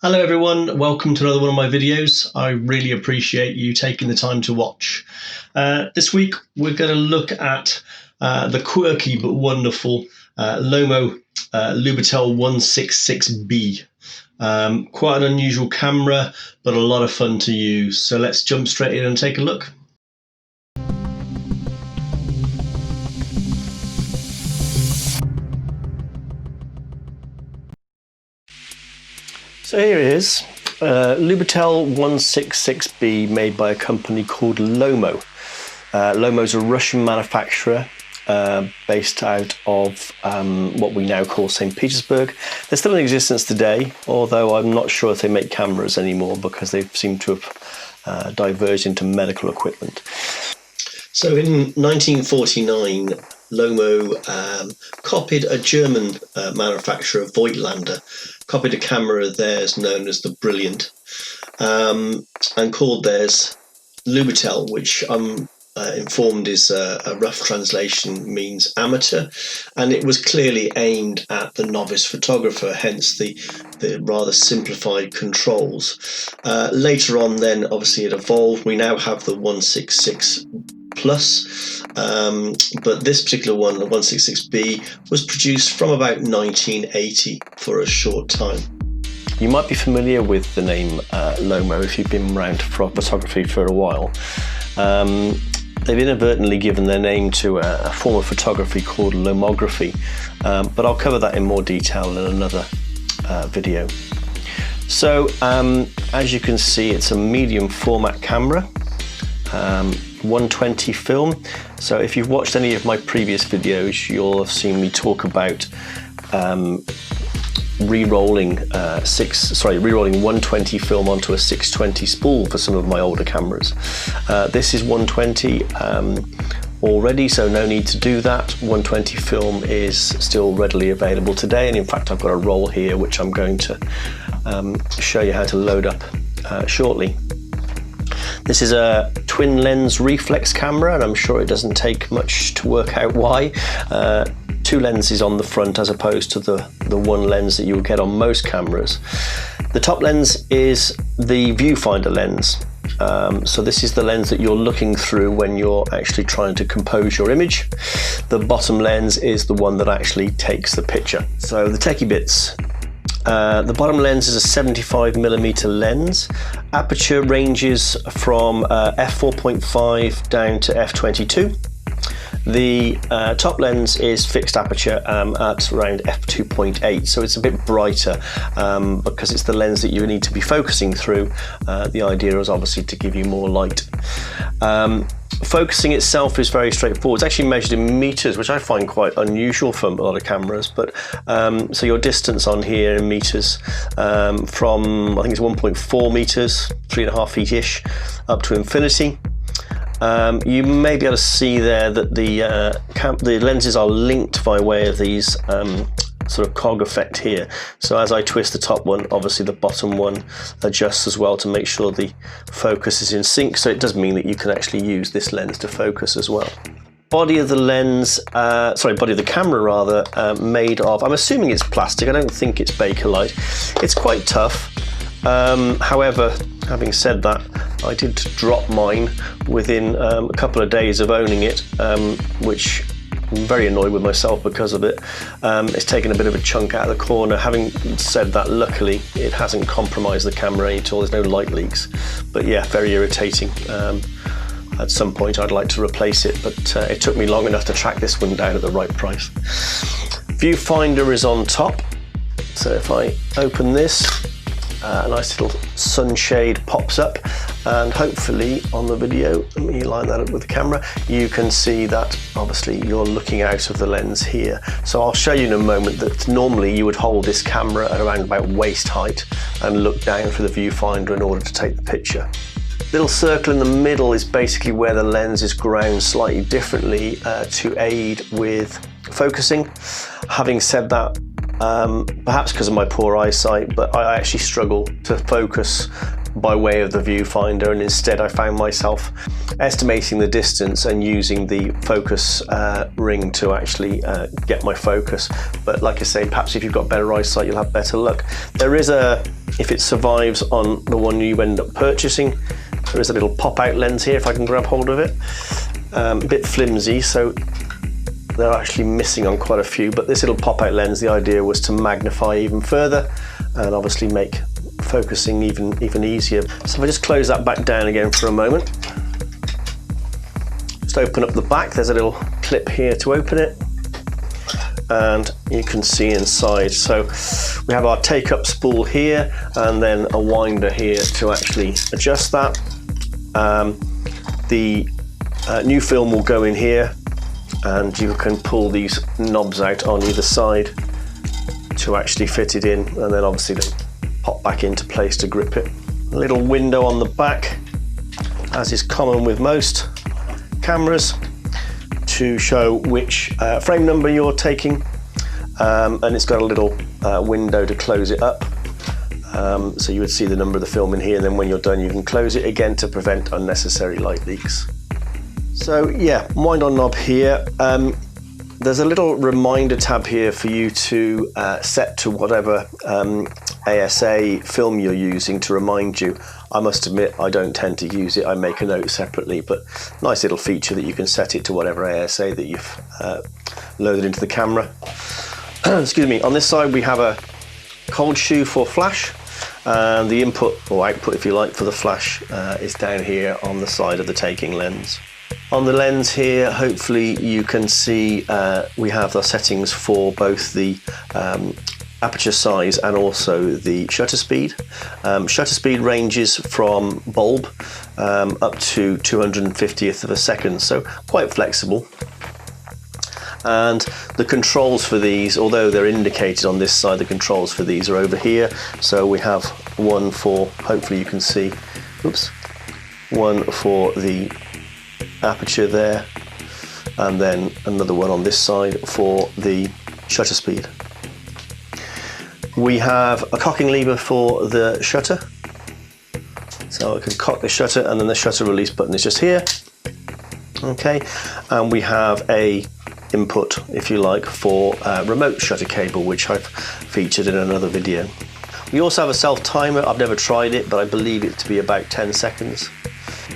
Hello everyone, welcome to another one of my videos. I really appreciate you taking the time to watch. This week we're going to look at the quirky but wonderful Lomo Lubitel 166B. Quite an unusual camera, but a lot of fun to use. So let's jump straight in and take a look. So here it is, Lubitel 166B, made by a company called Lomo. Lomo's a Russian manufacturer based out of what we now call St. Petersburg. They're still in existence today, although I'm not sure if they make cameras anymore because they seem to have diverged into medical equipment. So in 1949, Lomo copied a German manufacturer, Voigtlander, copied a camera of theirs known as the Brilliant, and called theirs Lubitel, which I'm informed is a rough translation, means amateur, and it was clearly aimed at the novice photographer, hence the rather simplified controls. Later on then, obviously it evolved. We now have the 166 Plus, but this particular one, the 166B, was produced from about 1980 for a short time. You might be familiar with the name Lomo if you've been around photography for a while. They've inadvertently given their name to a form of photography called lomography, but I'll cover that in more detail in another video. So as you can see, it's a medium format camera. 120 film. So if you've watched any of my previous videos, you'll have seen me talk about re-rolling 120 film onto a 620 spool for some of my older cameras. This is 120 already, so no need to do that. 120 film is still readily available today, and in fact I've got a roll here which I'm going to show you how to load up shortly. This is a twin lens reflex camera, and I'm sure it doesn't take much to work out why. Two lenses on the front as opposed to the one lens that you will get on most cameras. The top lens is the viewfinder lens. So this is the lens that you're looking through when you're actually trying to compose your image. The bottom lens is the one that actually takes the picture. So the techie bits. The bottom lens is a 75mm lens. Aperture ranges from f4.5 down to f22. The top lens is fixed aperture at around f2.8, so it's a bit brighter because it's the lens that you need to be focusing through. The idea is obviously to give you more light. Focusing itself is very straightforward. It's actually measured in meters, which I find quite unusual for a lot of cameras. But so your distance on here in meters from, I think it's 1.4 meters, 3.5 feet-ish, up to infinity. You may be able to see there that the lenses are linked by way of these sort of cog effect here. So as I twist the top one, obviously the bottom one adjusts as well to make sure the focus is in sync. So it does mean that you can actually use this lens to focus as well. Body of the lens, body of the camera rather, made of, I'm assuming it's plastic. I don't think it's Bakelite. It's quite tough. However, having said that, I did drop mine within a couple of days of owning it, which I'm very annoyed with myself because of it. It's taken a bit of a chunk out of the corner. Having said that, luckily it hasn't compromised the camera any at all. There's no light leaks, but yeah, very irritating. At some point I'd like to replace it, but it took me long enough to track this one down at the right price. Viewfinder is on top, so if I open this, a nice little sunshade pops up, and hopefully on the video, let me line that up with the camera, you can see that obviously you're looking out of the lens here. So I'll show you in a moment that normally you would hold this camera at around about waist height and look down for the viewfinder in order to take the picture. Little circle in the middle is basically where the lens is ground slightly differently to aid with focusing. Having said that, perhaps because of my poor eyesight, but I actually struggle to focus by way of the viewfinder, and instead I found myself estimating the distance and using the focus ring to actually get my focus. But like I say, perhaps if you've got better eyesight, you'll have better luck. There is if it survives on the one you end up purchasing, there is a little pop-out lens here, if I can grab hold of it. A bit flimsy, so they're actually missing on quite a few, but this little pop-out lens, the idea was to magnify even further and obviously make focusing even easier. So if I just close that back down again for a moment, just open up the back, there's a little clip here to open it, and you can see inside. So we have our take-up spool here, and then a winder here to actually adjust that. The new film will go in here, and you can pull these knobs out on either side to actually fit it in, and then obviously they pop back into place to grip it. A little window on the back, as is common with most cameras, to show which frame number you're taking, and it's got a little window to close it up. So you would see the number of the film in here, and then when you're done you can close it again to prevent unnecessary light leaks. So yeah, wind on knob here. There's a little reminder tab here for you to set to whatever ASA film you're using to remind you. I must admit I don't tend to use it, I make a note separately, but nice little feature that you can set it to whatever ASA that you've loaded into the camera. Excuse me. On this side we have a cold shoe for flash, and the input or output, if you like, for the flash is down here on the side of the taking lens. On the lens here, hopefully you can see we have the settings for both the aperture size and also the shutter speed. Shutter speed ranges from bulb up to 250th of a second, so quite flexible. And the controls for these, although they're indicated on this side, the controls for these are over here. So we have one for, hopefully you can see, oops, one for the aperture there, and then another one on this side for the shutter speed. We have a cocking lever for the shutter, so I can cock the shutter, and then the shutter release button is just here. Okay, and we have a input, if you like, for remote shutter cable, which I've featured in another video. We also have a self timer. I've never tried it, but I believe it to be about 10 seconds.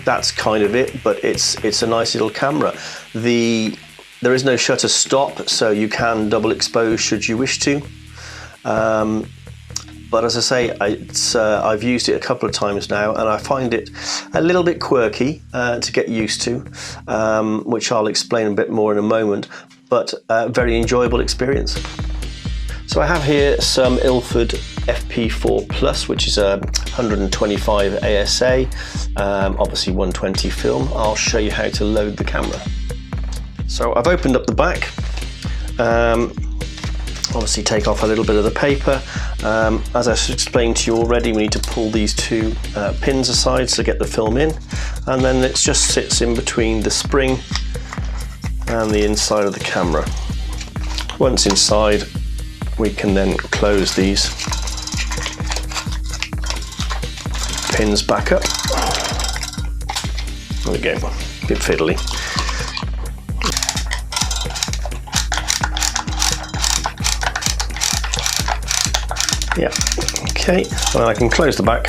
That's kind of it, but it's a nice little camera. There is no shutter stop, so you can double expose should you wish to. But as I say, I've used it a couple of times now, and I find it a little bit quirky to get used to, which I'll explain a bit more in a moment, but a very enjoyable experience. So I have here some Ilford FP4 Plus, which is a 125 ASA, obviously 120 film. I'll show you how to load the camera. So I've opened up the back. Obviously take off a little bit of the paper. As I explained to you already, we need to pull these two pins aside to get the film in, and then it just sits in between the spring and the inside of the camera. Once inside, we can then close these pins back up. There we go, a bit fiddly. Yeah, okay, well, I can close the back,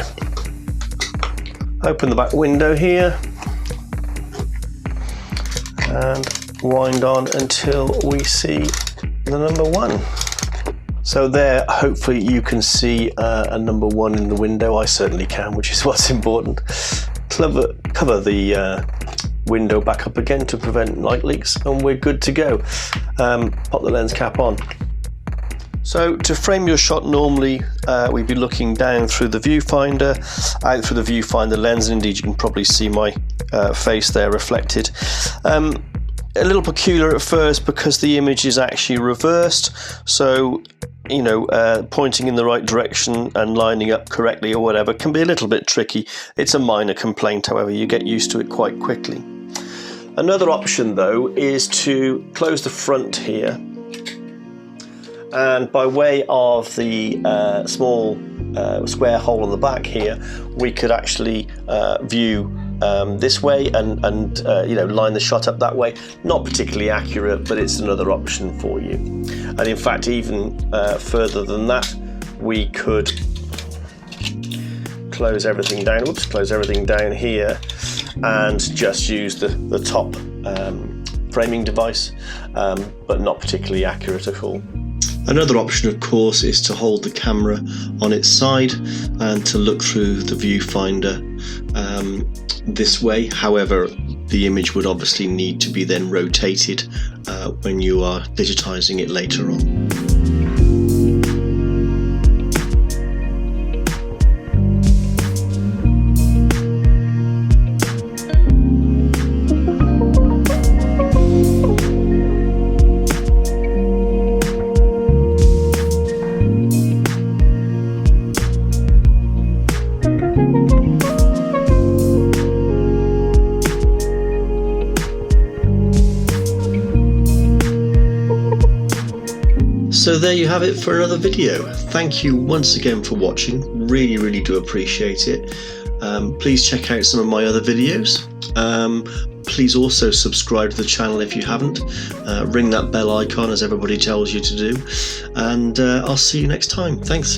open the back window here, and wind on until we see the number 1. So there, hopefully you can see a number 1 in the window. I certainly can, which is what's important. Cover the window back up again to prevent light leaks, and we're good to go. Pop the lens cap on. So to frame your shot, normally we'd be looking down through the viewfinder, out through the viewfinder lens, and indeed you can probably see my face there reflected. A little peculiar at first because the image is actually reversed, so you know, pointing in the right direction and lining up correctly or whatever can be a little bit tricky. It's a minor complaint, however, you get used to it quite quickly. Another option though is to close the front here, and by way of the small square hole on the back here, we could actually view this way and you know, line the shot up that way. Not particularly accurate, but it's another option for you. And in fact, even further than that, we could close everything down. Whoops, close everything down here, and just use the top framing device, but not particularly accurate at all. Another option, of course, is to hold the camera on its side and to look through the viewfinder this way. However, the image would obviously need to be then rotated when you are digitizing it later on. So there you have it for another video. Thank you once again for watching. Really do appreciate it. Please check out some of my other videos. Please also subscribe to the channel if you haven't. Ring that bell icon as everybody tells you to do. And I'll see you next time. Thanks.